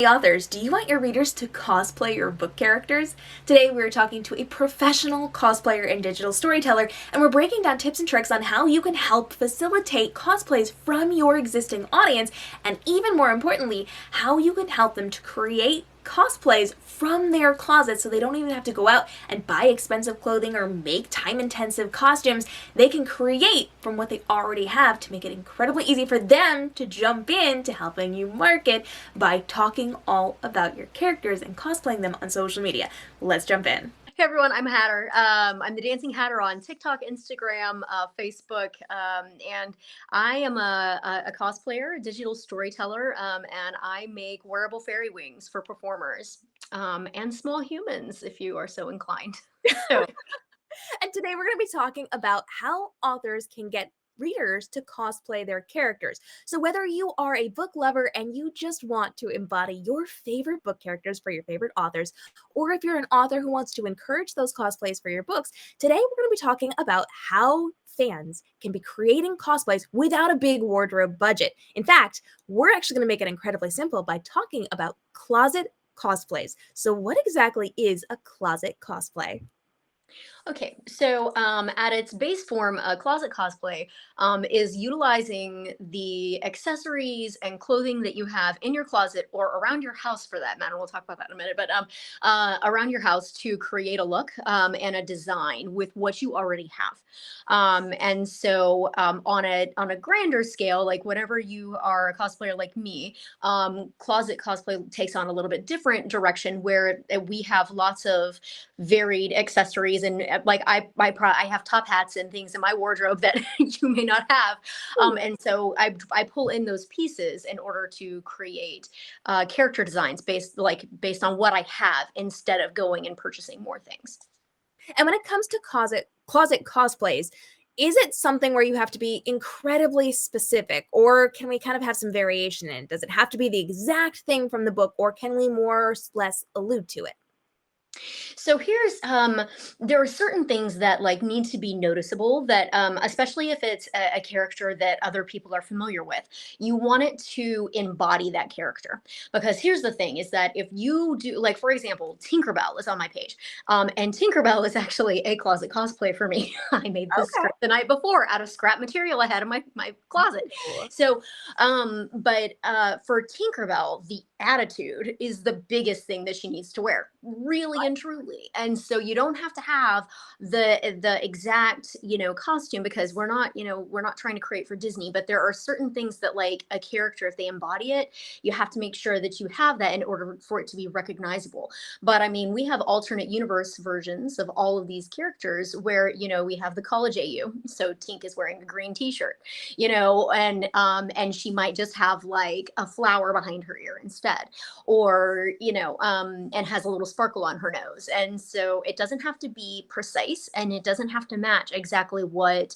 Hey authors, do you want your readers to cosplay your book characters? Today we're talking to a professional cosplayer and digital storyteller, and we're breaking down tips and tricks on how you can help facilitate cosplays from your existing audience, and even more importantly, how you can help them to create cosplays from their closet so they don't even have to go out and buy expensive clothing or make time-intensive costumes. They can create from what they already have to make it incredibly easy for them to jump in to helping you market by talking all about your characters and cosplaying them on social media. Let's jump in. Hey everyone, I'm Hatter. I'm the Dancing Hatter on TikTok, Instagram, Facebook, and I am a cosplayer, a digital storyteller, and I make wearable fairy wings for performers and small humans, if you are so inclined. So, And today we're going to be talking about how authors can get readers to cosplay their characters. So whether you are a book lover and you just want to embody your favorite book characters for your favorite authors, or if you're an author who wants to encourage those cosplays for your books, today we're going to be talking about how fans can be creating cosplays without a big wardrobe budget. In fact, we're actually going to make it incredibly simple by talking about closet cosplays. So what exactly is a closet cosplay? okay, so at its base form, closet cosplay is utilizing the accessories and clothing that you have in your closet or around your house for that matter. We'll talk about that in a minute, but around your house to create a look and a design with what you already have. And so on a grander scale, like whenever you are a cosplayer like me, closet cosplay takes on a little bit different direction where we have lots of varied accessories and like I have top hats and things in my wardrobe that you may not have, and so I pull in those pieces in order to create character designs based on what I have instead of going and purchasing more things. And when it comes to closet cosplays, is it something where you have to be incredibly specific, or can we kind of have some variation in it? Does it have to be the exact thing from the book, or can we more or less allude to it? So here's there are certain things that like need to be noticeable that especially if it's a character that other people are familiar with, you want it to embody that character. Because here's the thing is that if you do, like for example, Tinkerbell is on my page. And Tinkerbell is actually a closet cosplay for me. I made this Okay. script the night before out of scrap material I had in my closet. Ooh. So but for Tinkerbell, the attitude is the biggest thing that she needs to wear, really and truly. And so you don't have to have the exact, costume because we're not trying to create for Disney, but there are certain things that like a character, if they embody it, you have to make sure that you have that in order for it to be recognizable. But I mean, we have alternate universe versions of all of these characters where, we have the college AU. So Tink is wearing a green t-shirt, and she might just have like a flower behind her ear instead, or and has a little sparkle on her nose. And so it doesn't have to be precise, and it doesn't have to match exactly what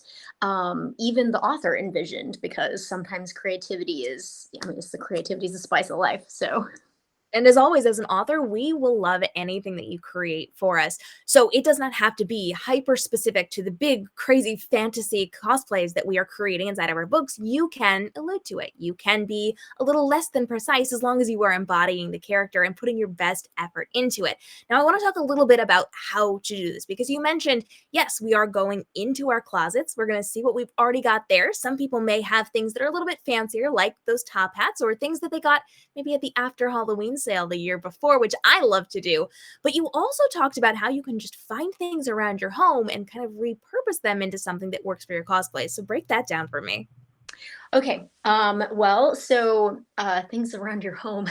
even the author envisioned, because sometimes creativity is, I mean, it's the creativity is the spice of life. So And as always, as an author, we will love anything that you create for us. So it does not have to be hyper specific to the big, crazy fantasy cosplays that we are creating inside of our books. You can allude to it. You can be a little less than precise as long as you are embodying the character and putting your best effort into it. Now, I want to talk a little bit about how to do this because you mentioned, yes, we are going into our closets. We're going to see what we've already got there. Some people may have things that are a little bit fancier, like those top hats, or things that they got maybe at the after Halloween sale the year before, which I love to do. But you also talked about how you can just find things around your home and kind of repurpose them into something that works for your cosplay. So break that down for me. okay. Well, so things around your home.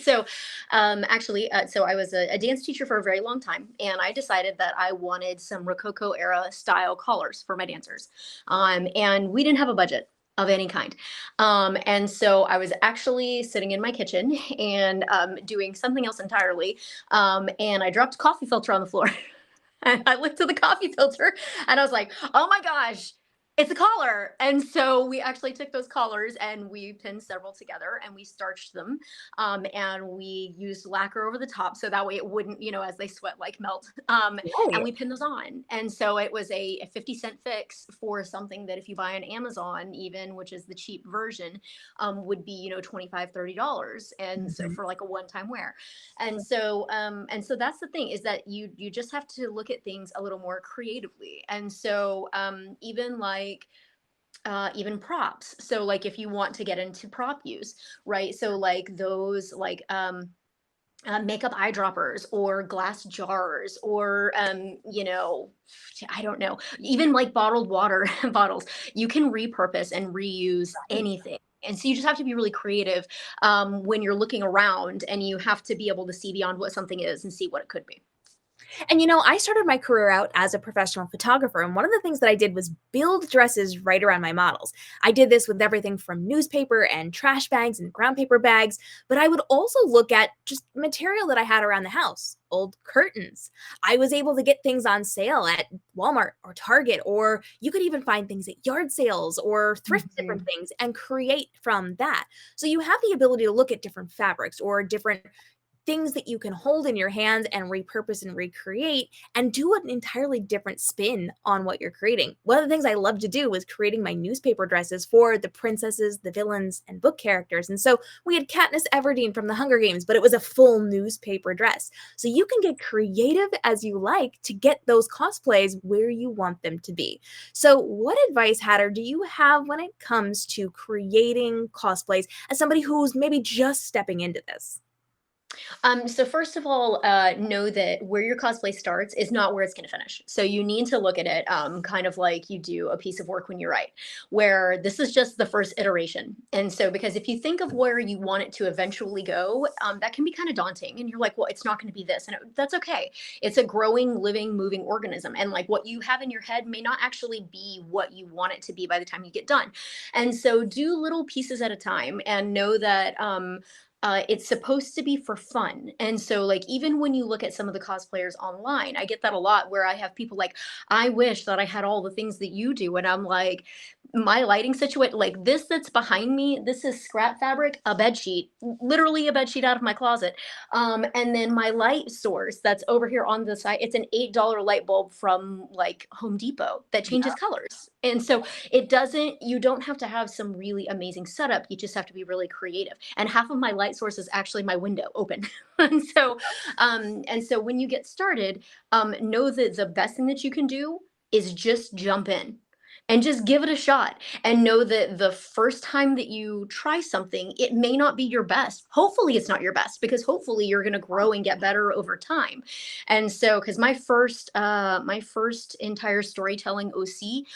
So actually, so I was a dance teacher for a very long time, and I decided that I wanted some Rococo era style collars for my dancers. And we didn't have a budget of any kind. And so I was actually sitting in my kitchen and doing something else entirely. And I dropped a coffee filter on the floor. And I looked at the coffee filter and I was like, oh my gosh, It's a collar. And so we actually took those collars and we pinned several together and we starched them. And we used lacquer over the top so that way it wouldn't, as they sweat, like melt. And Right. we pinned those on. And so it was a 50-cent fix for something that if you buy on Amazon, even, which is the cheap version, would be, $25, $30. And so Mhm. for like a one-time wear. And so that's the thing, is that you just have to look at things a little more creatively. And so even like even props. So like if you want to get into prop use, right? So like those like makeup eyedroppers or glass jars or I don't know, even like bottled water bottles, you can repurpose and reuse anything. And so you just have to be really creative when you're looking around, and you have to be able to see beyond what something is and see what it could be. And I started my career out as a professional photographer, and one of the things that I did was build dresses right around my models. I did this with everything from newspaper and trash bags and brown paper bags, but I would also look at just material that I had around the house, old curtains. I was able to get things on sale at Walmart or Target, or you could even find things at yard sales or thrift different Mhm. things and create from that. So you have the ability to look at different fabrics or different things that you can hold in your hands and repurpose and recreate and do an entirely different spin on what you're creating. One of the things I love to do was creating my newspaper dresses for the princesses, the villains, and book characters. And so we had Katniss Everdeen from the Hunger Games, but it was a full newspaper dress. So you can get creative as you like to get those cosplays where you want them to be. So, what advice, Hatter, do you have when it comes to creating cosplays as somebody who's maybe just stepping into this? So first of all, know that where your cosplay starts is not where it's going to finish. So you need to look at it kind of like you do a piece of work when you write, where this is just the first iteration. And so, because if you think of where you want it to eventually go, that can be kind of daunting. And you're like, well, it's not going to be this, and that's okay. It's a growing, living, moving organism, and like what you have in your head may not actually be what you want it to be by the time you get done. And so, do little pieces at a time, and know that. It's supposed to be for fun. And so, like, even when you look at some of the cosplayers online, I get that a lot where I have people like, I wish that I had all the things that you do. And I'm like, my lighting situation, like this that's behind me, this is scrap fabric, a bed sheet, literally a bed sheet out of my closet. And then my light source that's over here on the side, it's an $8 light bulb from like Home Depot that changes colors. And so you don't have to have some really amazing setup. You just have to be really creative. And half of my light source is actually my window open. And so when you get started, know that the best thing that you can do is just jump in and just give it a shot, and know that the first time that you try something, it may not be your best. Hopefully it's not your best, because hopefully you're going to grow and get better over time. And so, because my first entire storytelling OC,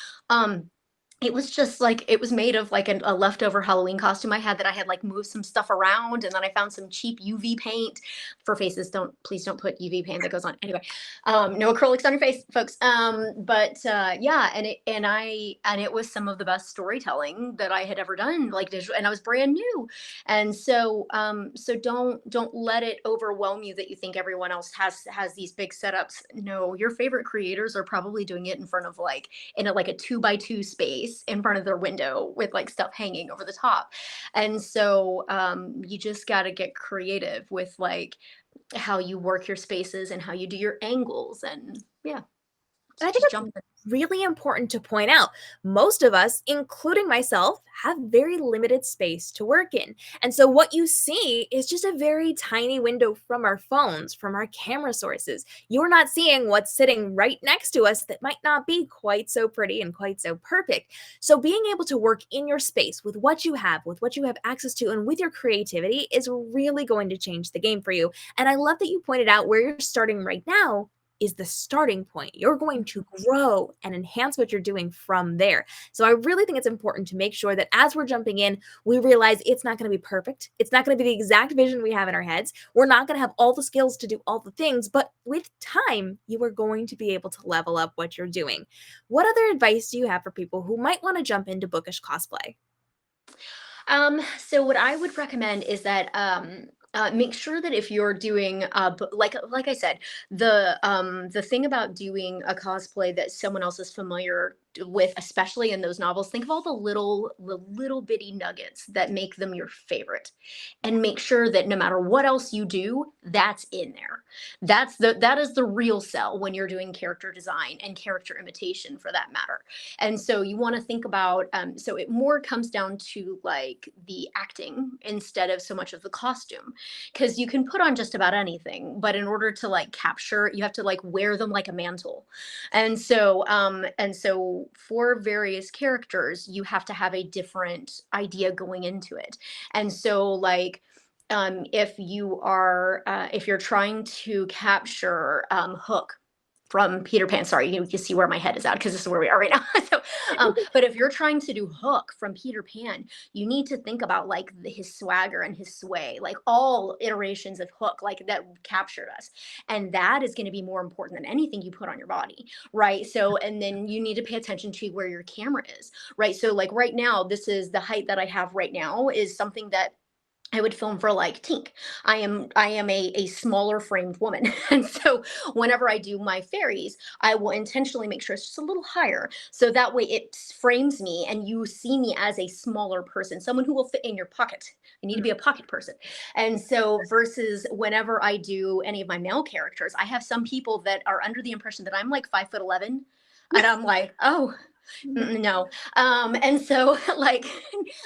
it was just like it was made of like a leftover Halloween costume I had, that I had like moved some stuff around, and then I found some cheap UV paint for faces. Please don't put UV paint that goes on. Anyway, no acrylics on your face, folks. But yeah, and it was some of the best storytelling that I had ever done, like digital, and I was brand new. And so don't let it overwhelm you that you think everyone else has these big setups. No, your favorite creators are probably doing it in front of like in like a 2x2 space in front of their window with like stuff hanging over the top. And so you just got to get creative with like how you work your spaces and how you do your angles. And yeah, And I think just it's jump in. really important to point out most of us, including myself, have very limited space to work in. And so what you see is just a very tiny window from our phones, from our camera sources. You're not seeing what's sitting right next to us that might not be quite so pretty and quite so perfect. So being able to work in your space with what you have access to, and with your creativity is really going to change the game for you. And I love that you pointed out where you're starting right now is the starting point. You're going to grow and enhance what you're doing from there. So I really think it's important to make sure that as we're jumping in, we realize it's not going to be perfect. It's not going to be the exact vision we have in our heads. We're not going to have all the skills to do all the things, but with time, you are going to be able to level up what you're doing. What other advice do you have for people who might want to jump into bookish cosplay? So what I would recommend is that make sure that if you're doing like I said, the thing about doing a cosplay that someone else is familiar with, especially in those novels, think of all the little bitty nuggets that make them your favorite, and make sure that no matter what else you do, that's in there. That is the real sell when you're doing character design and character imitation, for that matter. And so you want to think about, so it more comes down to like the acting instead of so much of the costume, because you can put on just about anything, but in order to like capture, you have to like wear them like a mantle. And so for various characters, you have to have a different idea going into it. And so like, if you're trying to capture Hook from Peter Pan. Sorry, you can see where my head is at because this is where we are right now. So, but if you're trying to do Hook from Peter Pan, you need to think about like his swagger and his sway, like all iterations of Hook, like that captured us, and that is going to be more important than anything you put on your body, right? So, and then you need to pay attention to where your camera is, right? So, like right now, this is the height that I have right now is something that I would film for like Tink. I am a smaller framed woman. And so whenever I do my fairies, I will intentionally make sure it's just a little higher. So that way it frames me and you see me as a smaller person, someone who will fit in your pocket. I need to be a pocket person. And so versus whenever I do any of my male characters, I have some people that are under the impression that I'm like 5'11". And I'm like, oh, no. And so like,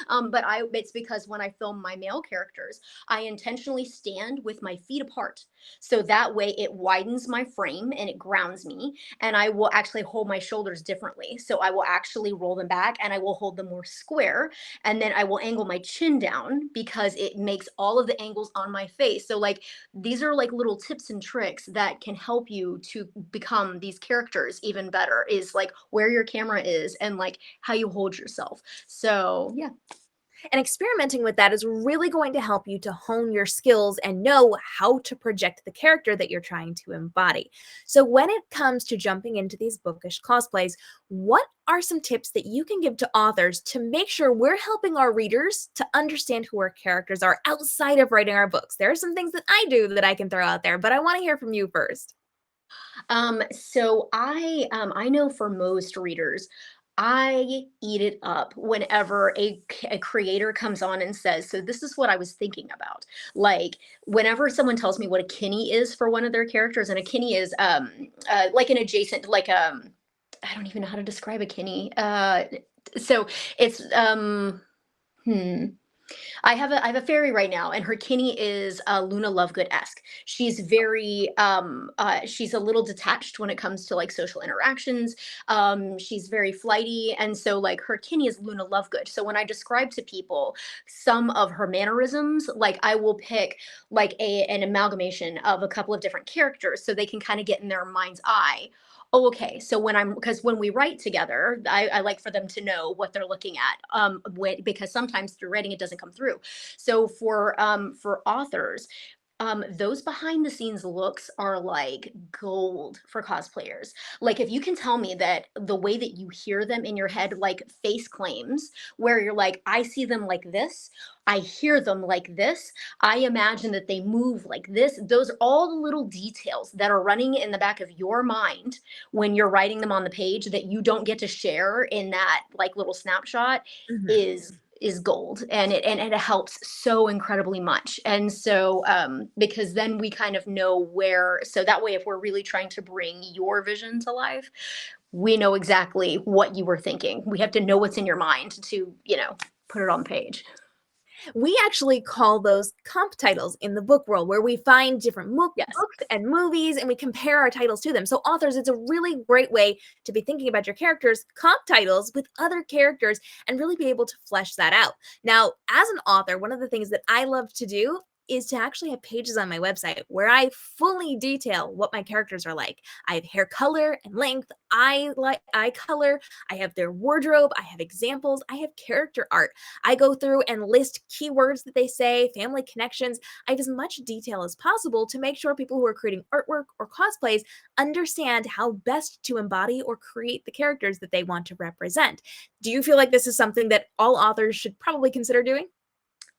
but it's because when I film my male characters, I intentionally stand with my feet apart. So that way it widens my frame and it grounds me. And I will actually hold my shoulders differently. So I will actually roll them back and I will hold them more square. And then I will angle my chin down because it makes all of the angles on my face. So like, these are like little tips and tricks that can help you to become these characters even better, is like where your camera is and like how you hold yourself. So yeah. And experimenting with that is really going to help you to hone your skills and know how to project the character that you're trying to embody. So, when it comes to jumping into these bookish cosplays, what are some tips that you can give to authors to make sure we're helping our readers to understand who our characters are outside of writing our books? There are some things that I do that I can throw out there, but I want to hear from you first. So I know for most readers, I eat it up whenever a creator comes on and says, "So this is what I was thinking about." Like whenever someone tells me what a kinney is for one of their characters, and a kinney is like an adjacent, like I don't even know how to describe a kinney. So it's hmm. I have a fairy right now, and her Kinney is Luna Lovegood-esque. She's very she's a little detached when it comes to like social interactions. She's very flighty, and so like her Kinney is Luna Lovegood. So when I describe to people some of her mannerisms, like I will pick like an amalgamation of a couple of different characters so they can kind of get in their mind's eye. Oh, okay. So because when we write together, I like for them to know what they're looking at. Because sometimes through writing it doesn't come through. So for authors, those behind the scenes looks are like gold for cosplayers. Like if you can tell me that the way that you hear them in your head, like face claims, where you're like, I see them like this, I hear them like this, I imagine that they move like this. Those are all the little details that are running in the back of your mind when you're writing them on the page that you don't get to share in that like little snapshot Mhm. is gold, and it helps so incredibly much. And so because then we kind of know where, so that way if we're really trying to bring your vision to life, we know exactly what you were thinking. We have to know what's in your mind to put it on the page. We actually call those comp titles in the book world, where we find different Yes. books and movies and we compare our titles to them. So, authors, it's a really great way to be thinking about your characters' comp titles with other characters and really be able to flesh that out. Now, as an author, one of the things that I love to do is to actually have pages on my website where I fully detail what my characters are like. I have hair color and length, eye color, I have their wardrobe, I have examples, I have character art. I go through and list keywords that they say, family connections. I have as much detail as possible to make sure people who are creating artwork or cosplays understand how best to embody or create the characters that they want to represent. Do you feel like this is something that all authors should probably consider doing?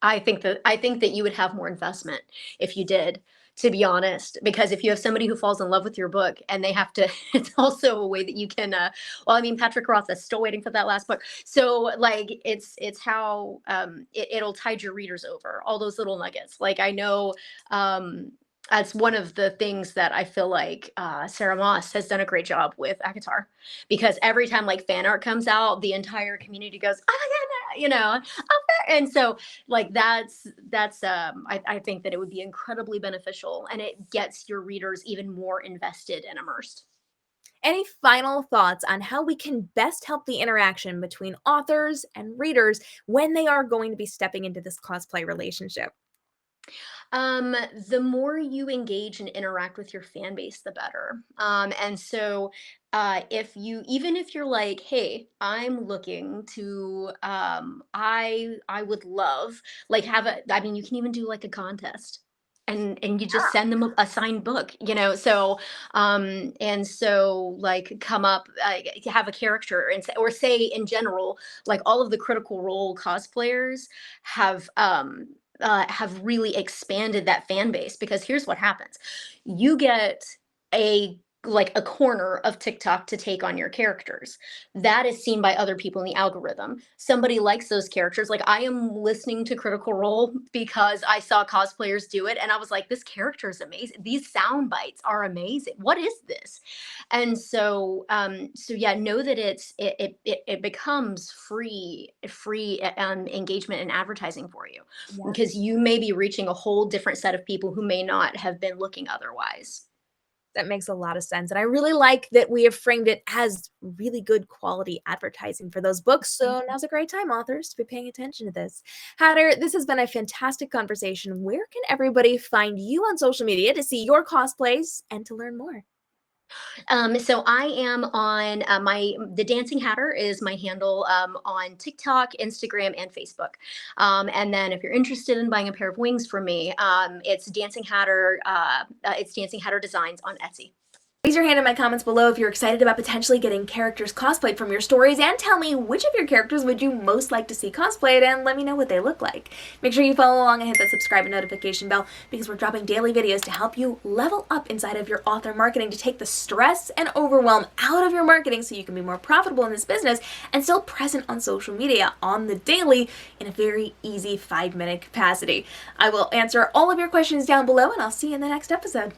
I think that you would have more investment if you did, to be honest, because if you have somebody who falls in love with your book and they have to, it's also a way that you can, well, I mean, Patrick Roth is still waiting for that last book. So like, it's how, it'll tide your readers over, all those little nuggets. Like I know, that's one of the things that I feel like Sarah Moss has done a great job with Akatar, because every time like fan art comes out, the entire community goes, "Oh my god!" And so like I think that it would be incredibly beneficial, and it gets your readers even more invested and immersed. Any final thoughts on how we can best help the interaction between authors and readers when they are going to be stepping into this cosplay relationship? The more you engage and interact with your fan base, the better. And so, if you, even if you're like, hey, I'm looking to, I would love, like, I mean, you can even do like a contest. And you just send them a signed book, and so like come up, have a character and say, or say in general, like all of the Critical Role cosplayers have have really expanded that fan base, because here's what happens. You get a like a corner of TikTok to take on your characters. That is seen by other people in the algorithm. Somebody likes those characters. Like I am listening to Critical Role because I saw cosplayers do it and I was like, this character is amazing. These sound bites are amazing. What is this? And so so yeah, know that it becomes free engagement and advertising for you, because you may be reaching a whole different set of people who may not have been looking otherwise. That makes a lot of sense, and I really like that we have framed it as really good quality advertising for those books, so now's a great time, authors, to be paying attention to this. Hatter, this has been a fantastic conversation. Where can everybody find you on social media to see your cosplays and to learn more? So I am on my the Dancing Hatter is my handle on TikTok, Instagram, and Facebook. And then if you're interested in buying a pair of wings from me, it's Dancing Hatter. It's Dancing Hatter Designs on Etsy. Raise your hand in my comments below if you're excited about potentially getting characters cosplayed from your stories, and tell me which of your characters would you most like to see cosplayed, and let me know what they look like. Make sure you follow along and hit that subscribe and notification bell, because we're dropping daily videos to help you level up inside of your author marketing, to take the stress and overwhelm out of your marketing so you can be more profitable in this business and still present on social media on the daily in a very easy 5-minute capacity. I will answer all of your questions down below, and I'll see you in the next episode.